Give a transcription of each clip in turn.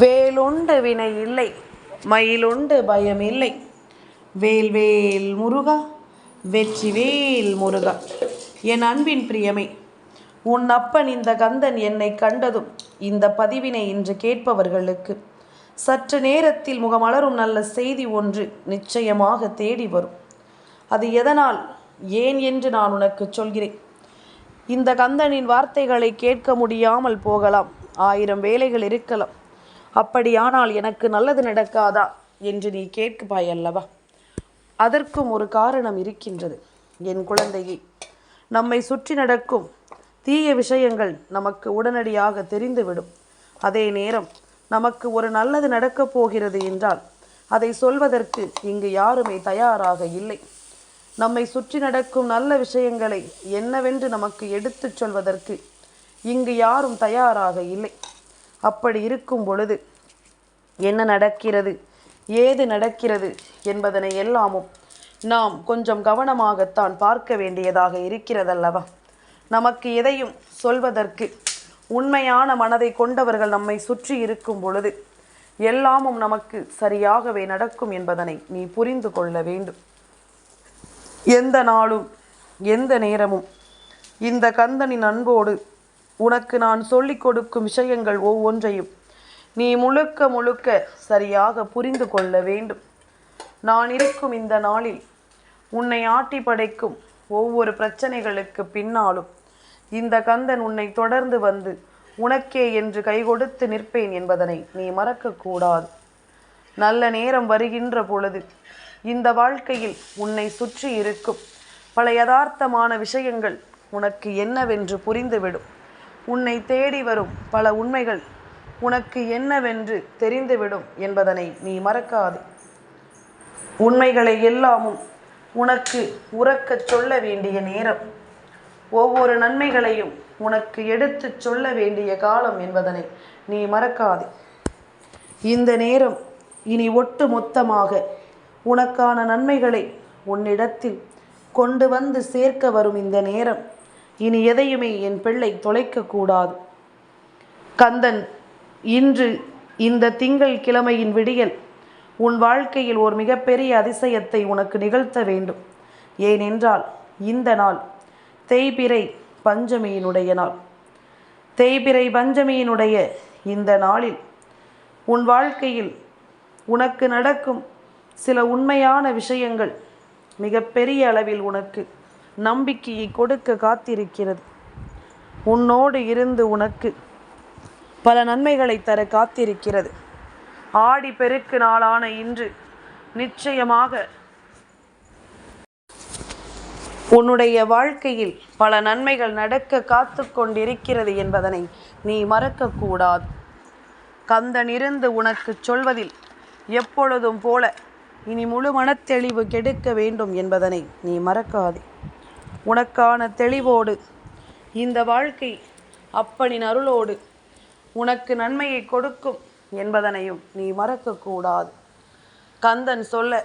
வேலுண்டு வினை இல்லை, மயிலுண்டு பயம் இல்லை. வேல் வேல் முருகா, வெற்றி வேல் முருகா. என் அன்பின் பிரியமே, உன் அப்பன் இந்த கந்தன் என்னை கண்டதும் இந்த பதிவினை இன்று கேட்பவர்களுக்கு சற்று நேரத்தில் முகமலரும் நல்ல செய்தி ஒன்று நிச்சயமாக தேடி வரும். அது எதனால், ஏன் என்று நான் உனக்கு சொல்கிறேன். இந்த கந்தனின் வார்த்தைகளை கேட்க முடியாமல் போகலாம், 1000 வேலைகள் இருக்கலாம். அப்படியானால் எனக்கு நல்லது நடக்காதா என்று நீ கேட்பாய் அல்லவா? அதற்கும் ஒரு காரணம் இருக்கின்றது. என் குழந்தையே, நம்மை சுற்றி நடக்கும் தீய விஷயங்கள் நமக்கு உடனடியாக தெரிந்துவிடும். அதே நேரம் நமக்கு ஒரு நல்லது நடக்கப் போகிறது என்றால் அதை சொல்வதற்கு இங்கு யாருமே தயாராக இல்லை. நம்மை சுற்றி நடக்கும் நல்ல விஷயங்களை என்னவென்று நமக்கு எடுத்துச் சொல்வதற்கு இங்கு யாரும் தயாராக இல்லை. அப்படி இருக்கும் பொழுது என்ன நடக்கிறது, ஏது நடக்கிறது என்பதனை எல்லாமும் நாம் கொஞ்சம் கவனமாகத்தான் பார்க்க வேண்டியதாக இருக்கிறதல்லவா? நமக்கு எதையும் சொல்வதற்கு உண்மையான மனதை கொண்டவர்கள் நம்மை சுற்றி இருக்கும் பொழுது எல்லாமும் நமக்கு சரியாகவே நடக்கும் என்பதனை நீ புரிந்து கொள்ள வேண்டும். எந்த நாளும் எந்த நேரமும் இந்த கந்தனின் அன்போடு உனக்கு நான் சொல்லிக் கொடுக்கும் விஷயங்கள் ஒவ்வொன்றையும் நீ முழுக்க முழுக்க சரியாக புரிந்து கொள்ள வேண்டும். நான் இருக்கும் இந்த நாளில் உன்னை ஆட்டி படைக்கும் ஒவ்வொரு பிரச்சனைகளுக்கு பின்னாலும் இந்த கந்தன் உன்னை தொடர்ந்து வந்து உனக்கே என்று கை கொடுத்து நிற்பேன் என்பதனை நீ மறக்கக்கூடாது. நல்ல நேரம் வருகின்ற பொழுது இந்த வாழ்க்கையில் உன்னை சுற்றி இருக்கும் பல யதார்த்தமான விஷயங்கள் உனக்கு என்னவென்று புரிந்துவிடும். உன்னை தேடி வரும் பல உண்மைகள் உனக்கு என்னவென்று தெரிந்துவிடும் என்பதனை நீ மறக்காது. உண்மைகளை எல்லாமும் உனக்கு உறக்கச் சொல்ல வேண்டிய நேரம், ஒவ்வொரு நன்மைகளையும் உனக்கு எடுத்து சொல்ல வேண்டிய காலம் என்பதனை நீ மறக்காது. இந்த நேரம் இனி ஒட்டு மொத்தமாக உனக்கான நன்மைகளை உன்னிடத்தில் கொண்டு வந்து சேர்க்க வரும் இந்த நேரம். இனி எதையுமே என் பிள்ளை தொலைக்கக்கூடாது. கந்தன் இன்று இந்த திங்கள் கிழமையின் விடியல் உன் வாழ்க்கையில் ஒரு மிகப்பெரிய அதிசயத்தை உனக்கு நிகழ்த்த வேண்டும். ஏனென்றால் இந்த நாள் தேய்பிறை பஞ்சமியினுடைய நாள். தேய்பிறை பஞ்சமியினுடைய இந்த நாளில் உன் வாழ்க்கையில் உனக்கு நடக்கும் சில உண்மையான விஷயங்கள் மிகப்பெரிய அளவில் உனக்கு நம்பிக்கையை கொடுக்க காத்திருக்கிறது. உன்னோடு இருந்து உனக்கு பல நன்மைகளை தர காத்திருக்கிறது. ஆடி பெருக்கு நாளான இன்று நிச்சயமாக உன்னுடைய வாழ்க்கையில் பல நன்மைகள் நடக்க காத்து கொண்டிருக்கிறது என்பதனை நீ மறக்கக்கூடாது. கந்தன் இருந்து உனக்கு சொல்வதில் எப்பொழுதும் போல இனி முழு மனத்தெளிவு கெடுக்க வேண்டும் என்பதனை நீ மறக்காதே. உனக்கான தெளிவோடு இந்த வாழ்க்கை அப்பனின் அருளோடு உனக்கு நன்மையை கொடுக்கும் என்பதனையும் நீ மறக்கக்கூடாது. கந்தன் சொல்ல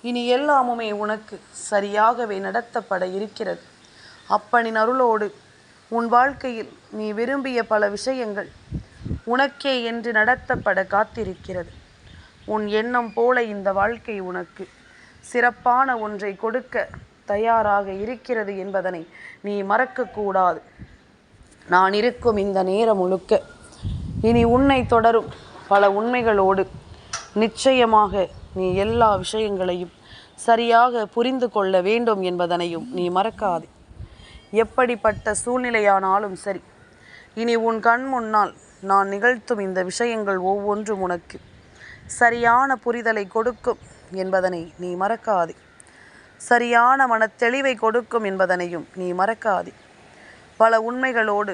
இனி எல்லாமுமே உனக்கு சரியாகவே நடத்தப்பட இருக்கிறது. அப்பனின் அருளோடு உன் வாழ்க்கையில் நீ விரும்பிய பல விஷயங்கள் உனக்கே என்று நடத்தப்பட காத்திருக்கிறது. உன் எண்ணம் போல இந்த வாழ்க்கை உனக்கு சிறப்பான ஒன்றை கொடுக்க தயாராக இருக்கிறது என்பதனை நீ மறக்கக்கூடாது. நான் இருக்கும் இந்த நேரம் முழுக்க இனி உன்னை தொடரும் பல உண்மைகளோடு நிச்சயமாக நீ எல்லா விஷயங்களையும் சரியாக புரிந்து கொள்ள வேண்டும் என்பதனையும் நீ மறக்காதே. எப்படிப்பட்ட சூழ்நிலையானாலும் சரி, இனி உன் கண் முன்னால் நான் நிகழ்த்தும் இந்த விஷயங்கள் ஒவ்வொன்றும் உனக்கு சரியான புரிதலை கொடுக்கும் என்பதனை நீ மறக்காதே. சரியான மனத்தெளிவை கொடுக்கும் என்பதனையும் நீ மறக்காதே. பல உண்மைகளோடு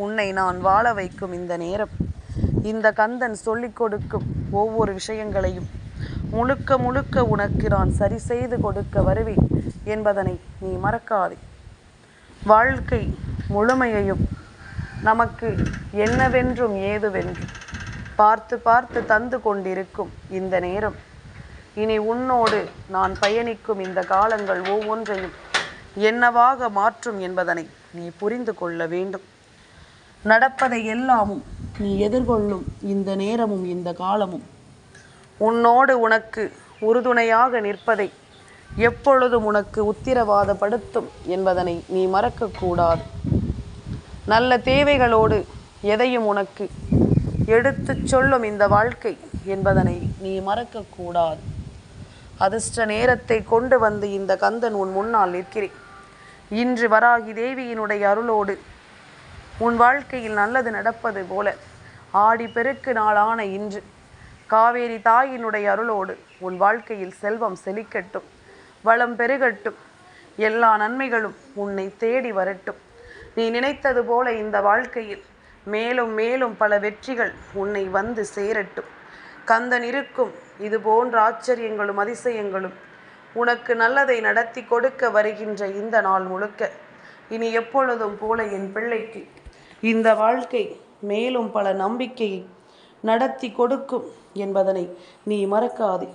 உன்னை நான் வாழ வைக்கும் இந்த நேரம், இந்த கந்தன் சொல்லிக் கொடுக்கும் ஒவ்வொரு விஷயங்களையும் முழுக்க முழுக்க உனக்கு நான் சரி செய்து கொடுக்க வருவேன் என்பதனை நீ மறக்காதே. வாழ்க்கை முழுமையையும் நமக்கு என்னவென்றும் ஏதுவென்றும் பார்த்து பார்த்து தந்து கொண்டிருக்கும் இந்த நேரம், இனி உன்னோடு நான் பயணிக்கும் இந்த காலங்கள் ஒவ்வொன்றையும் என்னவாக மாற்றும் என்பதனை நீ புரிந்து கொள்ள வேண்டும். நடப்பதை எல்லாமும் நீ எதிர்கொள்ளும் இந்த நேரமும் இந்த காலமும் உன்னோடு உனக்கு உறுதுணையாக நிற்பதை எப்பொழுதும் உனக்கு உத்திரவாதப்படுத்தும் என்பதனை நீ மறக்கக்கூடாது. நல்ல தேவைகளோடு எதையும் உனக்கு எடுத்துச் சொல்லும் இந்த வாழ்க்கை என்பதனை நீ மறக்கக்கூடாது. அதிர்ஷ்ட நேரத்தை கொண்டு வந்து இந்த கந்தன் உன் முன்னால் நிற்கிறேன். இன்று வராகி தேவியினுடைய அருளோடு உன் வாழ்க்கையில் நல்லது நடப்பது போல ஆடி பெருக்கு நாளான இன்று காவேரி தாயினுடைய அருளோடு உன் வாழ்க்கையில் செல்வம் செழிக்கட்டும், வளம் பெருகட்டும், எல்லா நன்மைகளும் உன்னை தேடி வரட்டும். நீ நினைத்தது போல இந்த வாழ்க்கையில் மேலும் மேலும் பல வெற்றிகள் உன்னை வந்து சேரட்டும். கந்தன் இருக்கும் இது போன்ற ஆச்சரியங்களும் அதிசயங்களும் உனக்கு நல்லதை நடத்தி கொடுக்க வருகின்ற இந்த நாள் முழுக்க இனி எப்பொழுதும் போல என் பிள்ளைக்கு இந்த வாழ்க்கை மேலும் பல நம்பிக்கையை நடத்தி கொடுக்கும் என்பதனை நீ மறக்காதே.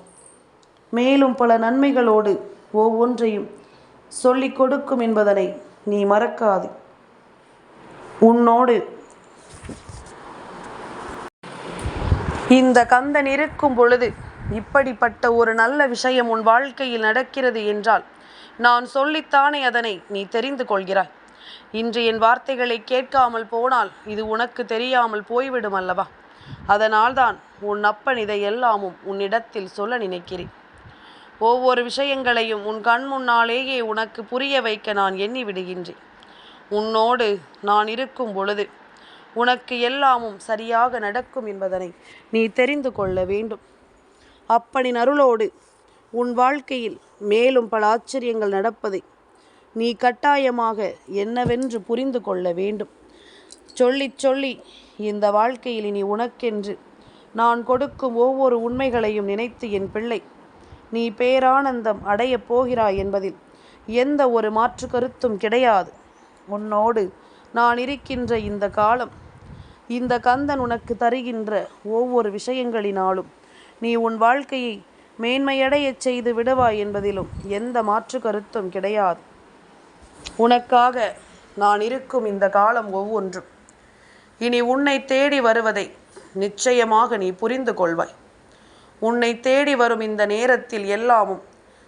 மேலும் பல நன்மைகளோடு ஒவ்வொன்றையும் சொல்லிக் கொடுக்கும் என்பதனை நீ மறக்காதே. உன்னோடு இந்த கந்தன் இருக்கும் பொழுது இப்படிப்பட்ட ஒரு நல்ல விஷயம் உன் வாழ்க்கையில் நடக்கிறது என்றால் நான் சொல்லித்தானே அதனை நீ தெரிந்து கொள்கிறாய். இன்று என் வார்த்தைகளை கேட்காமல் போனால் இது உனக்கு தெரியாமல் போய்விடும் அல்லவா? அதனால்தான் உன் அப்பன் இதை எல்லாமும் உன்னிடத்தில் சொல்ல நினைக்கிறேன். ஒவ்வொரு விஷயங்களையும் உன் கண் முன்னாலேயே உனக்கு புரிய வைக்க நான் எண்ணி விடுகின்றேன். உன்னோடு நான் இருக்கும் பொழுது உனக்கு எல்லாமும் சரியாக நடக்கும் என்பதனை நீ தெரிந்து கொள்ள வேண்டும். அப்பனின் அருளோடு உன் வாழ்க்கையில் மேலும் பல ஆச்சரியங்கள் நடப்பதை நீ கட்டாயமாக என்னவென்று புரிந்து கொள்ள வேண்டும். சொல்லி சொல்லி இந்த வாழ்க்கையில் இனி உனக்கென்று நான் கொடுக்கும் ஒவ்வொரு உண்மைகளையும் நினைத்து என் பிள்ளை நீ பேரானந்தம் அடையப் போகிறாய் என்பதில் எந்த ஒரு மாற்று கருத்தும் கிடையாது. உன்னோடு நான் இருக்கின்ற இந்த காலம் இந்த கந்தன் உனக்கு தருகின்ற ஒவ்வொரு விஷயங்களினாலும் நீ உன் வாழ்க்கையை மேன்மையடையச் செய்து விடுவாய் என்பதிலும் எந்த மாற்று கருத்தும் கிடையாது. உனக்காக நான் இருக்கும் இந்த காலம் ஒவ்வொன்றும் இனி உன்னை தேடி வருவதை நிச்சயமாக நீ புரிந்து கொள்வாய். உன்னை தேடி வரும் இந்த நேரத்தில் எல்லாமும்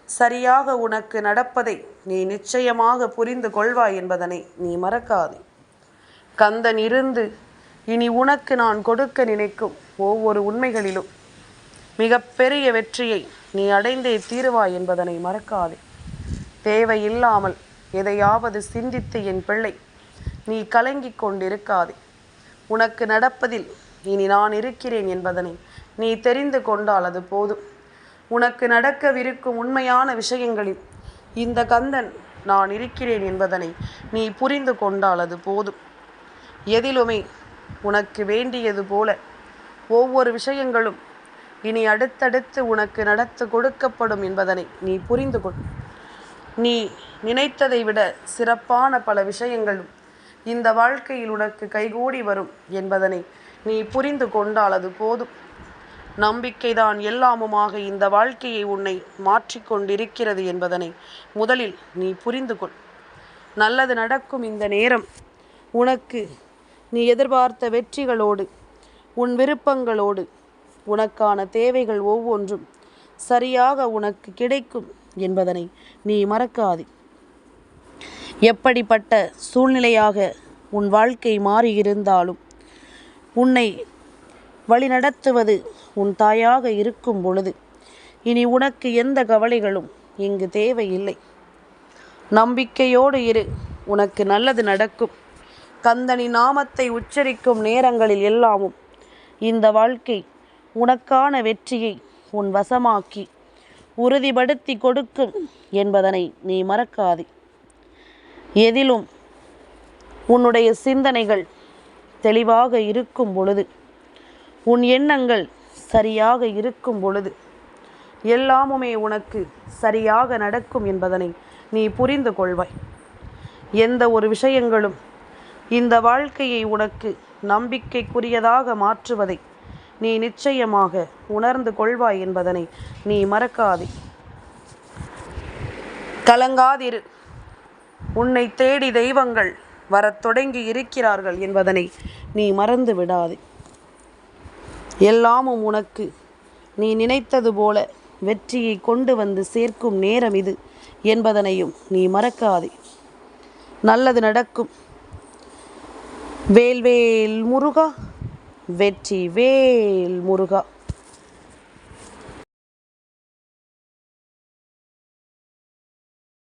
சரியாக உனக்கு நடப்பதை நீ நிச்சயமாக புரிந்து கொள்வாய் என்பதனை நீ மறக்காதே. கந்தன் இருந்து இனி உனக்கு நான் கொடுக்க நினைக்கும் ஒவ்வொரு உண்மைகளிலும் மிகப்பெரிய வெற்றியை நீ அடைந்தே தீருவாய் என்பதனை மறக்காதே. தேவையில்லாமல் எதையாவது சிந்தித்து என் பிள்ளை நீ கலங்கிக் கொண்டிருக்காதே. உனக்கு நடப்பதில் இனி நான் இருக்கிறேன் என்பதனை நீ தெரிந்து கொண்டால் அது போதும். உனக்கு நடக்கவிருக்கும் உண்மையான விஷயங்களில் இந்த கந்தன் நான் இருக்கிறேன் என்பதனை நீ புரிந்து கொண்டால் அது போதும். எதிலுமே உனக்கு வேண்டியது போல ஒவ்வொரு விஷயங்களும் இனி அடுத்தடுத்து உனக்கு நடத்து கொடுக்கப்படும் என்பதனை நீ புரிந்து கொள். நீ நினைத்ததை விட சிறப்பான பல விஷயங்களும் இந்த வாழ்க்கையில் உனக்கு கைகூடி வரும் என்பதனை நீ புரிந்து கொண்டால் அது போதும். நம்பிக்கைதான் எல்லாமுமாக இந்த வாழ்க்கையை உன்னை மாற்றிக்கொண்டிருக்கிறது என்பதனை முதலில் நீ புரிந்து கொள். நல்லது நடக்கும் இந்த நேரம் உனக்கு நீ எதிர்பார்த்த வெற்றிகளோடு உன் விருப்பங்களோடு உனக்கான தேவைகள் ஒவ்வொன்றும் சரியாக உனக்கு கிடைக்கும் என்பதனை நீ மறக்காதே. எப்படிப்பட்ட சூழ்நிலையாக உன் வாழ்க்கை மாறியிருந்தாலும் உன்னை வழிநடத்துவது உன் தாயாக இருக்கும் பொழுது இனி உனக்கு எந்த கவலைகளும் இங்கு தேவையில்லை. நம்பிக்கையோடு இரு, உனக்கு நல்லது நடக்கும். கந்தனின் நாமத்தை உச்சரிக்கும் நேரங்களில் எல்லாமும் இந்த வாழ்க்கை உனக்கான வெற்றியை உன் வசமாக்கி உறுதிப்படுத்தி கொடுக்கும் என்பதனை நீ மறக்காதே. எதிலும் உன்னுடைய சிந்தனைகள் தெளிவாக இருக்கும் பொழுது, உன் எண்ணங்கள் சரியாக இருக்கும் பொழுது எல்லாமுமே உனக்கு சரியாக நடக்கும் என்பதனை நீ புரிந்து கொள்வாய். எந்த ஒரு விஷயங்களும் இந்த வாழ்க்கையை உனக்கு நம்பிக்கைக்குரியதாக மாற்றுவதை நீ நிச்சயமாக உணர்ந்து கொள்வாய் என்பதனை நீ மறக்காதே. கலங்காதிரு, உன்னை தேடி தெய்வங்கள் வரத் தொடங்கி இருக்கிறார்கள் என்பதனை நீ மறந்து விடாதே. எல்லாமும் உனக்கு நீ நினைத்தது போல வெற்றியை கொண்டு வந்து சேர்க்கும் நேரம் இது என்பதனையும் நீ மறக்காதே. நல்லது நடக்கும். வேல்வேல் முருகா, வெற்றி வேல் முருகா.